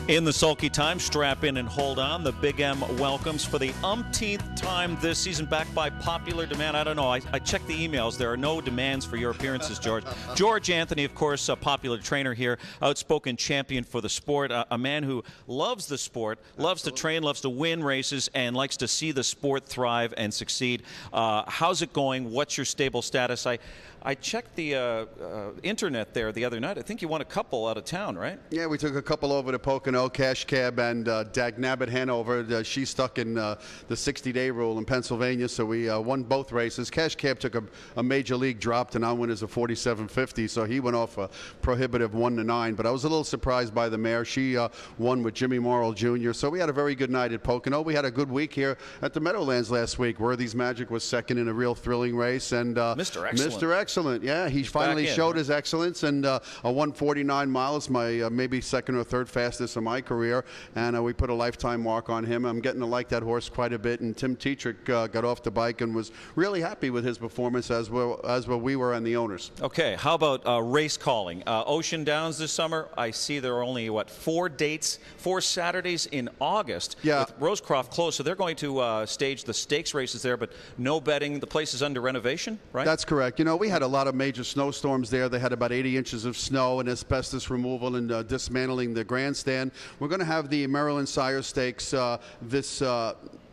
In the sulky time, strap in and hold on. The Big M welcomes for the umpteenth time this season, back by popular demand. I don't know. I checked the emails. There are no demands for your appearances, George. George Anthony, of course, a popular trainer here, outspoken champion for the sport, a man who loves the sport, loves to train, loves to win races, and likes to see the sport thrive and succeed. How's it going? What's your stable status? I checked the internet there the other night. I think you won a couple out of town, right? Yeah, we took a couple over to Pocono, Cash Cab, and Dagnabbit Hanover. She's stuck in the 60-day rule in Pennsylvania, so we won both races. Cash Cab took a major league drop to non-winners of 47.50, so he went off a prohibitive 1-9. But I was a little surprised by the mare. She won with Jimmy Morrill Jr., so we had a very good night at Pocono. We had a good week here at the Meadowlands last week. Worthy's Magic was second in a real thrilling race, and Mr. Excellent. Mr. Excellent, yeah, he finally showed his excellence, and a 149 miles, my maybe second or third fastest of my career, and we put a lifetime mark on him. I'm getting to like that horse quite a bit, and Tim Tetrick got off the bike and was really happy with his performance, as well we were and the owners. Okay, how about race calling? Ocean Downs this summer, I see there are only, what, 4 Saturdays in August, with Rosecroft closed, so they're going to stage the stakes races there, but no betting. The place is under renovation, right? That's correct. You know, we had a lot of major snowstorms there. They had about 80 inches of snow and asbestos removal and dismantling the grandstand. We're going to have the Maryland Sire Stakes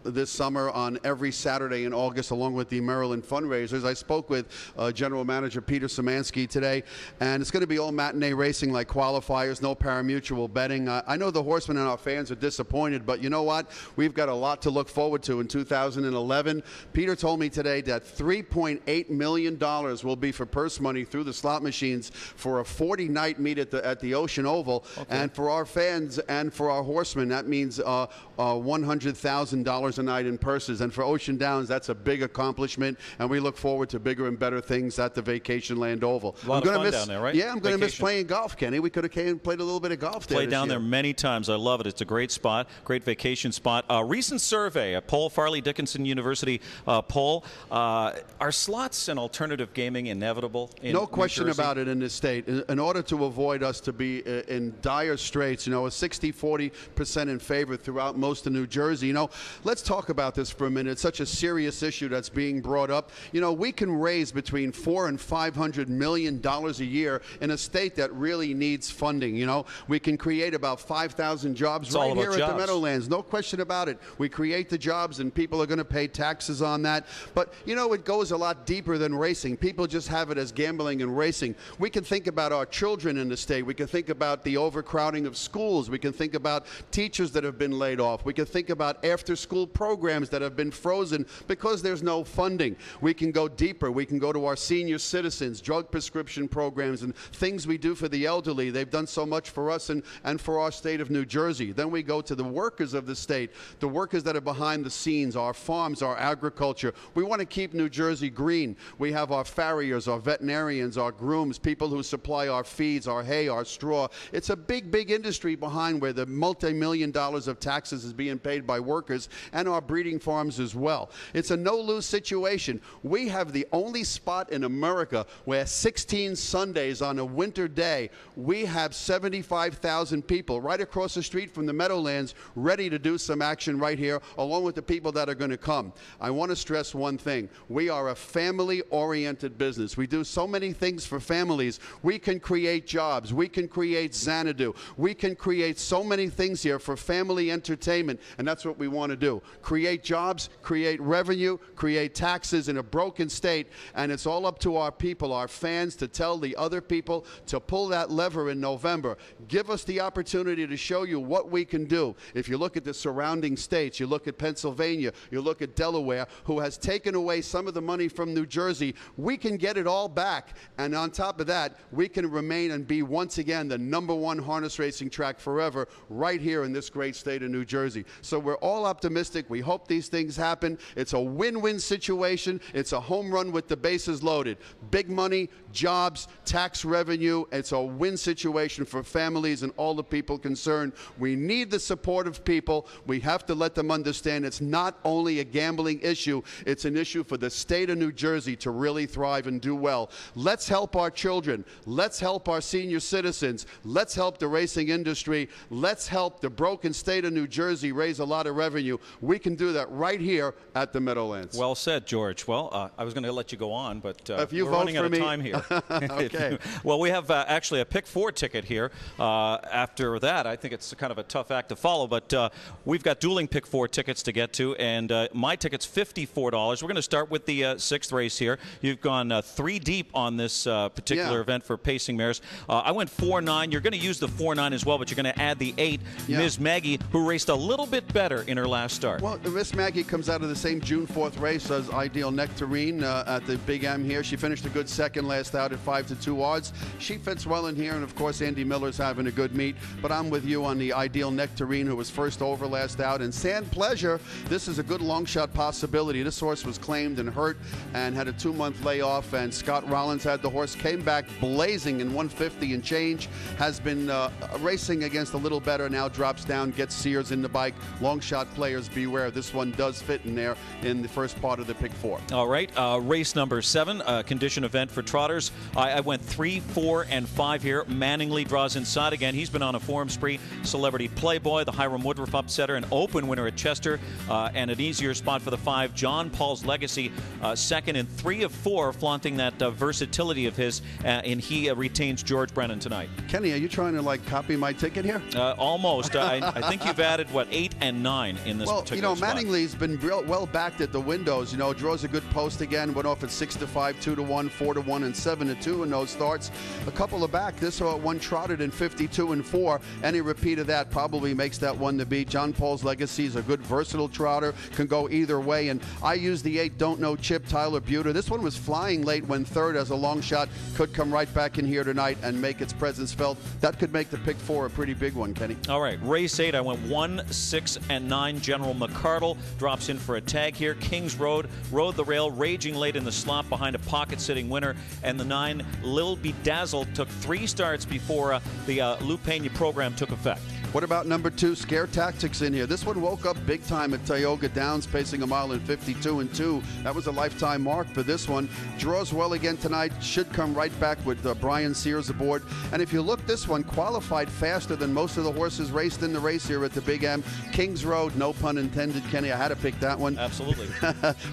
this summer on every Saturday in August, along with the Maryland fundraisers. I spoke with General Manager Peter Szymanski today, and it's going to be all matinee racing like qualifiers, no pari-mutuel betting. I know the horsemen and our fans are disappointed, but you know what? We've got a lot to look forward to in 2011. Peter told me today that $3.8 million will be for purse money through the slot machines for a 40-night meet at the Ocean Oval. Okay. And for our fans and for our horsemen, that means $100,000 a night in purses, and for Ocean Downs, that's a big accomplishment, and we look forward to bigger and better things at the Vacation Land Oval. A lot of fun down there, right? Yeah, I'm going to miss playing golf, Kenny. We could have played a little bit of golf there. Played down there many times. I love it. It's a great spot, great vacation spot. Recent survey, a poll, Farley Dickinson University poll. Are slots and alternative gaming inevitable in No question New Jersey? about it in this state. In order to avoid us to be in dire straits, you know, a 60-40% in favor throughout most of New Jersey. You know, let's talk about this for a minute. It's such a serious issue that's being brought up. You know, we can raise between $400 and $500 million a year in a state that really needs funding. You know, we can create about 5,000 jobs right here at the Meadowlands. No question about it. We create the jobs, and people are going to pay taxes on that. But, you know, it goes a lot deeper than racing. People just have it as gambling and racing. We can think about our children in the state. We can think about the overcrowding of schools. We can think about teachers that have been laid off. We can think about after-school programs that have been frozen because there's no funding. We can go deeper. We can go to our senior citizens, drug prescription programs, and things we do for the elderly. They've done so much for us and for our state of New Jersey. Then we go to the workers of the state, the workers that are behind the scenes, our farms, our agriculture. We want to keep New Jersey green. We have our farriers, our veterinarians, our grooms, people who supply our feeds, our hay, our straw. It's a big, big industry behind where the multi-million dollars of taxes is being paid by workers and our breeding farms as well. It's a no-lose situation. We have the only spot in America where 16 Sundays on a winter day, we have 75,000 people right across the street from the Meadowlands ready to do some action right here, along with the people that are going to come. I want to stress one thing. We are a family-oriented business. We do so many things for families. We can create jobs. We can create Xanadu. We can create so many things here for family entertainment, and that's what we want to do. Create jobs, create revenue, create taxes in a broken state, and it's all up to our people, our fans, to tell the other people to pull that lever in November. Give us the opportunity to show you what we can do. If you look at the surrounding states, you look at Pennsylvania, you look at Delaware, who has taken away some of the money from New Jersey, we can get it all back, and on top of that, we can remain and be once again the #1 harness racing track forever right here in this great state of New Jersey. So we're all optimistic optimistic. We hope these things happen. It's a win-win situation. It's a home run with the bases loaded. Big money, jobs, tax revenue. It's a win situation for families and all the people concerned. We need the support of people. We have to let them understand it's not only a gambling issue, it's an issue for the state of New Jersey to really thrive and do well. Let's help our children. Let's help our senior citizens. Let's help the racing industry. Let's help the broken state of New Jersey raise a lot of revenue. We can do that right here at the Meadowlands. Well said, George. Well, I was going to let you go on, but if you we're vote running for out of me, time here. Okay. Well, we have actually a Pick 4 ticket here. After that, I think it's kind of a tough act to follow, but we've got dueling Pick 4 tickets to get to, and my ticket's $54. We're going to start with the sixth race here. You've gone 3 deep on this particular event for pacing mares. I went 4-9. You're going to use the 4-9 as well, but you're going to add the 8, Ms. Maggie, who raced a little bit better in her last start. Well, Miss Maggie comes out of the same June 4th race as Ideal Nectarine at the Big M here. She finished a good second last out at 5-2 odds. She fits well in here, and of course Andy Miller's having a good meet. But I'm with you on the Ideal Nectarine, who was first over last out. And Sand Pleasure, this is a good long shot possibility. This horse was claimed and hurt and had a 2-month layoff, and Scott Rollins had the horse, came back blazing in 150 and change, has been racing against a little better, now drops down, gets Sears in the bike. Long shot players beware. This one does fit in there in the first part of the Pick 4. All right, race number 7, condition event for trotters. I went 3, 4, and 5 here. Manningly draws inside again. He's been on a form spree. Celebrity Playboy, the Hiram Woodruff upsetter, an open winner at Chester, and an easier spot for the 5, John Paul's Legacy, second in 3 of 4, flaunting that versatility of his, and he retains George Brennan tonight. Kenny, are you trying to copy my ticket here? Almost. I think you've added, 8 and 9 in this particular spot. Mattingly's been well backed at the windows. Draws a good post again, went off at 6-5, 2-1, 4-1, and 7-2 in those starts. A couple of back. This one trotted in 52 and 4. Any repeat of that probably makes that one to beat. John Paul's Legacy is a good versatile trotter, can go either way. And I use the 8, Don't Know Chip, Tyler Buter. This one was flying late when third as a long shot. Could come right back in here tonight and make its presence felt. That could make the Pick 4 a pretty big one, Kenny. All right, race 8, I went 1, 6, and 9. General McCardle drops in for a tag here. Kings Road rode the rail, raging late in the slop behind a pocket-sitting winner. And the 9, Lil Bedazzled, took 3 starts before the Lou Pena program took effect. What about number 2, Scare Tactics in here? This one woke up big time at Tioga Downs, pacing a mile in 52 and 2. That was a lifetime mark for this one. Draws well again tonight. Should come right back with Brian Sears aboard. And if you look, this one qualified faster than most of the horses raced in the race here at the Big M. Kings Road, no pun intended, Kenny. I had to pick that one. Absolutely.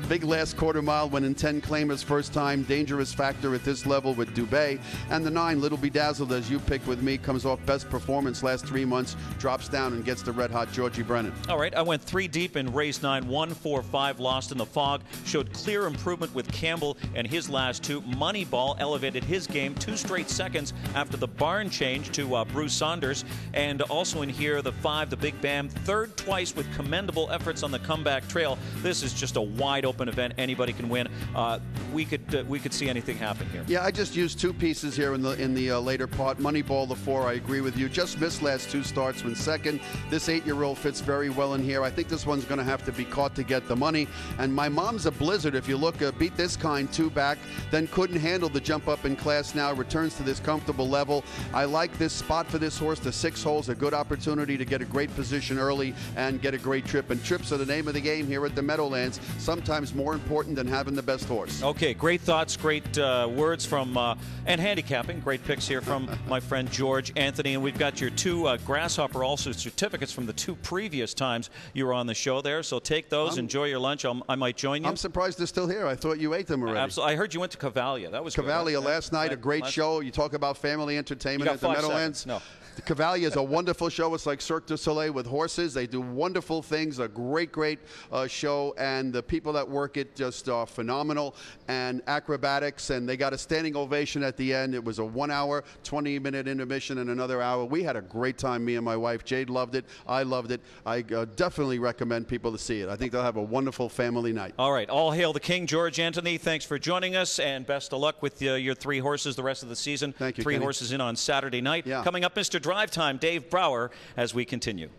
Big last quarter mile when in 10 claimers first time. Dangerous factor at this level with Dubé. And the 9, Little Bedazzled, as you picked with me, comes off best performance last 3 months. Drops down and gets the red-hot Georgie Brennan. All right, I went 3 deep in race 9, 1, 4, 5, Lost in the Fog. Showed clear improvement with Campbell and his last 2. Moneyball elevated his game 2 straight seconds after the barn change to Bruce Saunders. And also in here, the 5, the Big Bam, third twice with commendable efforts on the comeback trail. This is just a wide-open event. Anybody can win. We could see anything happen here. Yeah, I just used 2 pieces here in the later part. Moneyball, the 4, I agree with you. Just missed last 2 starts when second. This 8-year-old fits very well in here. I think this one's going to have to be caught to get the money. And My Mom's a Blizzard, if you look, beat this kind 2 back, then couldn't handle the jump up in class now, returns to this comfortable level. I like this spot for this horse. The 6 holes, a good opportunity to get a great position early and get a great trip. And trips are the name of the game here at the Meadowlands, sometimes more important than having the best horse. Okay, great thoughts, great words from, and handicapping, great picks here from my friend George Anthony. And we've got your 2 Grasshopper also certificates from the 2 previous times you were on the show there. So take those, enjoy your lunch. I might join you. I'm surprised they're still here. I thought you ate them already. Absolutely. I heard you went to Cavalia. That was Cavalia last night, a great show. You talk about family entertainment at the Meadowlands. No. Cavalia is a wonderful show. It's like Cirque du Soleil with horses. They do wonderful things, a great show, and the people that work it just are phenomenal, and acrobatics, and they got a standing ovation at the end. It was a 1-hour, 20-minute intermission and another hour. We had a great time, me and my wife. Jade loved it. I loved it. I definitely recommend people to see it. I think they'll have a wonderful family night. All right. All hail the king, George Anthony. Thanks for joining us, and best of luck with your 3 horses the rest of the season. Thank you, 3 Kenny. horses in on Saturday night. Yeah. Coming up, Mr. Drive Time, Dave Brower, as we continue.